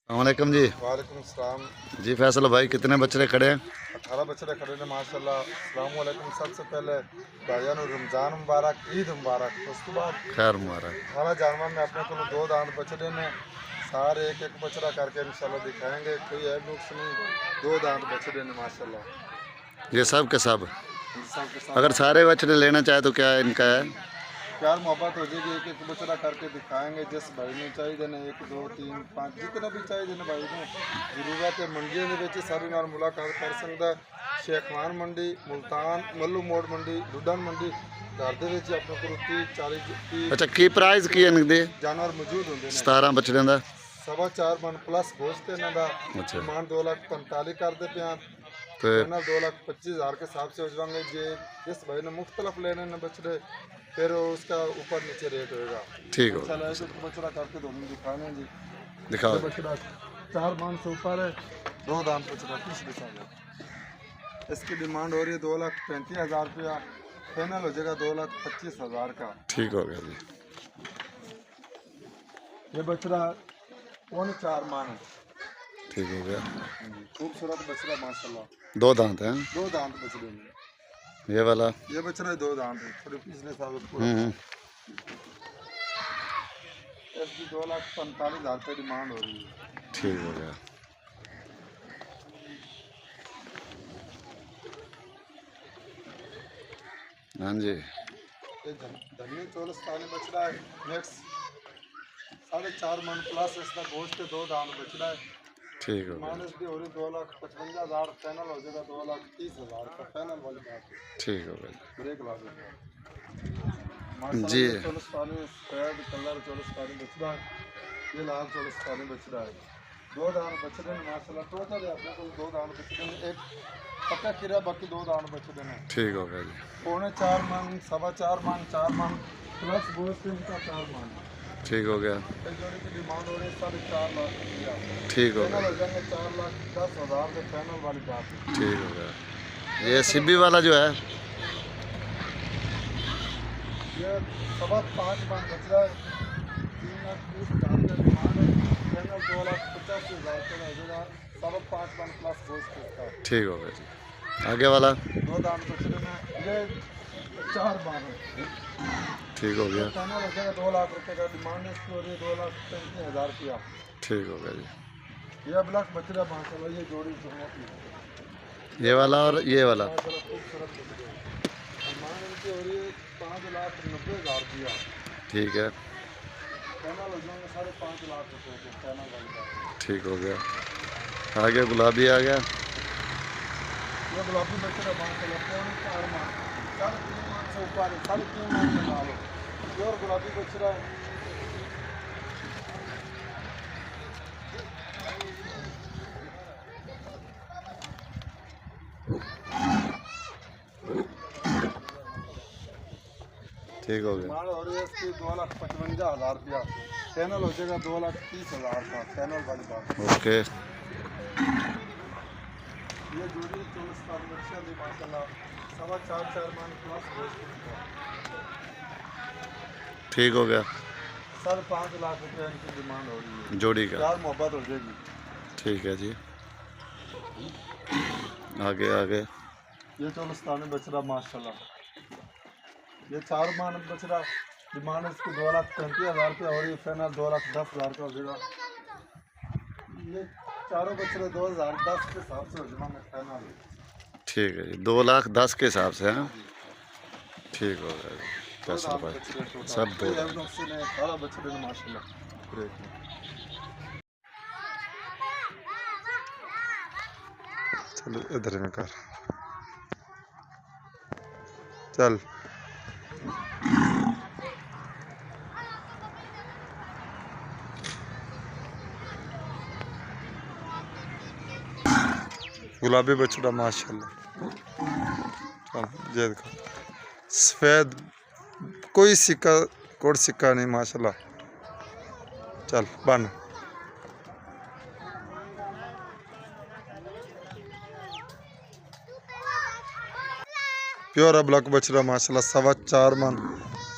अस्सलामुअलैकुम जी। वालेकुम सलाम। जी फैसल भाई, कितने बछड़े खड़े हैं? 18 बछड़े खड़े ने माशाल्लाह। अस्सलाम वालेकुम। सबसे पहले भाइयों को रमज़ान मुबारक, ईद मुबारक। उसके बाद खैर मुबारक। 18 जानवर में अपने को दो दांत बछड़े ने सारे एक एक बछड़ा करके इंशाल्लाह दिखाएंगे। कोई ऐब नुक्स नहीं, दो दांत बछड़े ने माशाल्लाह। ये सब के सब? इन सब के अगर साथ सारे बछड़े लेना चाहे तो क्या इनका है? प्यार मोहब्बत हो जाएगी। एक एक बछड़ा करके दिखाएंगे। जिस भाई ने चाहिए ने 1 2 3 5 जितने भी चाहिए ने भाई ने जरूरत है मंडियों के ਵਿੱਚ सारी नाल मुलाकात कर सकता है। शेखवान मंडी, मुल्तान, मल्लू मोड़ मंडी, डुडन मंडी घर ਦੇ ਵਿੱਚ ਆਪਣੇ ਕੋਲ 30 40 30 अच्छा, की प्राइस की इनके? जानवर मौजूद होंगे ने। 17 बछड़े का 4.25 मन प्लस गोश्त ਇਹਨਾਂ ਦਾ अच्छा डिमांड 2,45,000 ਕਰਦੇ ਪਿਆ। तो ਇਹਨਾਂ 2,25,000 के हिसाब से हो जाएंगे। जे जिस भाई ने मुख्तलिफ लेने ने बछड़े फिर उसका ऊपर नीचे रेट होएगा। ठीक हो चलो एक बछड़ा करके दोनों दिखाने जी। दिखाओ। बछड़ा 4 मान से ऊपर है, दो दाम बछड़ा पिछले साल। इसकी डिमांड हो रही है 2,35,000 रुपया। फाइनल हो जाएगा 2,25,000 का। ठीक हो गया जी। ये बछड़ा 4.25 मान है। ठीक हो गया। खूबसूरत बछड़ा माशाल्लाह। 2 दांत हैं? दो दांत बछड़े में। ये वाला? ये बछड़ा 2 दांत है, थोड़े पिछले साल पूरा। हम्म। इसकी 2,45,000 रुपये डिमांड हो रही है। ठीक हो गया। हाँ जी। ये धनी चोलस्तानी बछड़ा है मिक्स 4.5 मन प्लस। इसका गोश्त 2 दांत बछड़ा है। ठीक हो गया। माइनस भी हो रही 2,55,000। फाइनल हो जाएगा 2,30,000 का। फाइनल वाली बात है। ठीक हो गया ब्रेक ला देगा जी। माशाल्लाह। चोलस्तानी सफेद कलर चोलस्तानी बछड़ा है। ये लाल चोलस्तानी बछड़ा है। 2 दांत बछड़े ने माशाल्लाह। टोटल है अपने को 2 दांत बछड़े ने। एक पक्का किरा बाकी 2 दांत बछड़े ने। ठीक हो गया जी। 4.25 मन 4.25 मन 4 मन प्लस गोश्त इनका 4 मन। ठीक हो गया। एक जोड़ी की डिमांड हो रही है 4.5 लाख रुपया। ठीक हो फाइनल गया। हो जाएंगे 4,10,000 के। फाइनल वाली बात है। ठीक हो गया। ये सिब्बी वाला जो है? ये 5.25 मन बछड़ा है। 3,20,000 का डिमांड है। फाइनल 2,85,000 का हो जाएगा। 5.25 मन प्लस गोश्त इसका। ठीक हो गया जी। आगे वाला? 2 दांत बछड़े में ये 4 बार है। ठीक हो गया। फाइनल हो जाएगा 2 लाख रुपये का। डिमांड इसकी हो रही है 2,35,000 रुपया। ठीक हो गया जी। ये ब्लैक बछड़ा माशाल्लाह। ये जोड़ी सुनने की ये वाला और ये वाला? माशाल्लाह खूबसूरत बछड़े। डिमांड इनकी हो रही है 5,90,000 रुपया। ठीक है। फाइनल हो जाएंगे 5.5 लाख रुपये के। फाइनल वाली बात। ठीक हो गया। आगे गुलाबी आ गया। ये गुलाबी बछड़ा माशाल्लाह 4.5 मान 3.5 मान से ऊपर है। 3.5 मान में डालो प्योर गुलाबी बछड़ा है। ठीक हो गया। डिमांड हो रही है इसकी 2,55,000 रुपया। फाइनल हो जाएगा 2,30,000 का। फाइनल वाली बात। ओके। ये जोड़ी 24 बच्चा भी माशाल्लाह 4.25 मान प्लस गोश्त का। ठीक हो गया। 5.5 लाख रुपये इनकी डिमांड हो रही है। जोड़ी का? प्यार मोहब्बत हो जाएगी। ठीक है जी। आगे आगे। ये चोलस्तानी बछड़ा माशाल्लाह। ये 4 मान बछड़ा। डिमांड इसकी 2,35,000 रुपये हो रही है। फाइनल 2,10,000 का हो जाएगा। ये चारों बछड़े 2010 के हिसाब से हो जाएंगे फाइनल। ठीक है जी। 2,10,000 के हिसाब से? हाँ ठीक हो गया जी। फैसल भाई सब 2 सारा बछड़े ने माशाल्लाह। चलो इधर में कर। चल गुलाबी बछड़ा माशाल्लाह। चल ये देखो सफ़ेद, कोई सिक्का कोड सिक्का नहीं माशाल्लाह। चल बन। प्योर ब्लॉक बछड़ा माशाल्लाह 4.25 मन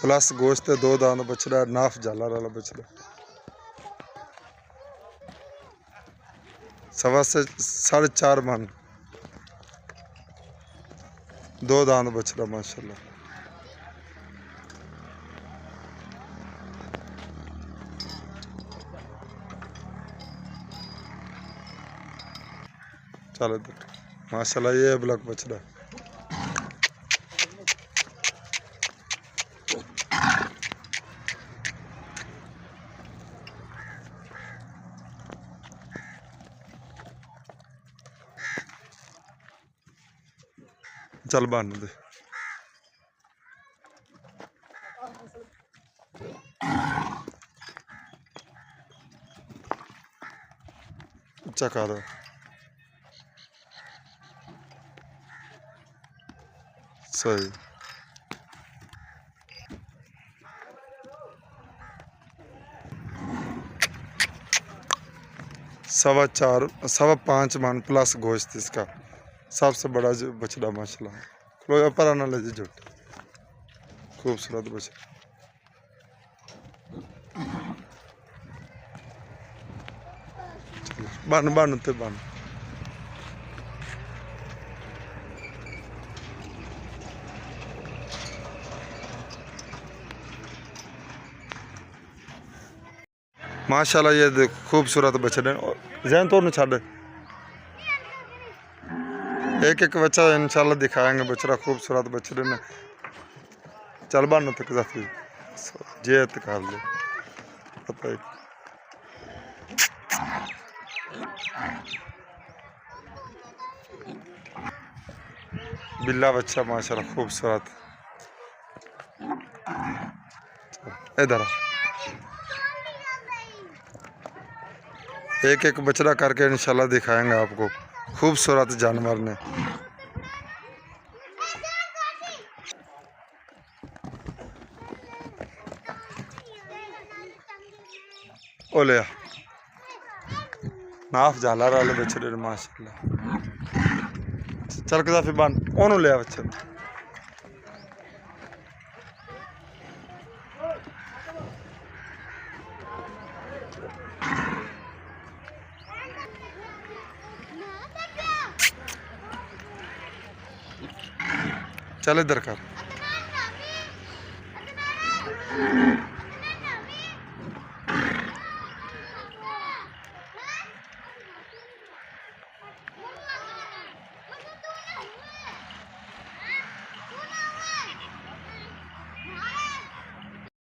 प्लस गोश्त 2 दांत बछड़ा। नाफ झाला वाला बछड़ा। सवा से 4.5 मन। 2 दांत बछड़ा माशाल्लाह। चलो माशाल्लाह ये ब्लॉक बछड़ा। चल बन दे। चका दो सही। सवा 5 मन प्लस गोश्त इसका। सबसे बड़ा जो बछड़ा माशाल्लाह। खलो पर आना ले जो खूबसूरत बछड़ा। बन बन ते बन। माशाल्लाह ये देख खूबसूरत बछड़े। जैन तो छड़ एक एक बच्चा इंशाल्लाह दिखाएंगे। बछड़ा खूबसूरत बछड़े ने। चल बन तक काफी जेत कर ले पता ही। बिल्ला बच्चा माशाल्लाह खूबसूरत। इधर एक एक बछड़ा करके इंशाल्लाह दिखाएंगे आपको। खूबसूरत जानवर ने। ओ ले नाफ झाला वाले बछड़े माशाल्लाह। चल के फिर बन ओनू लिया बच्चा। चल इधर कर।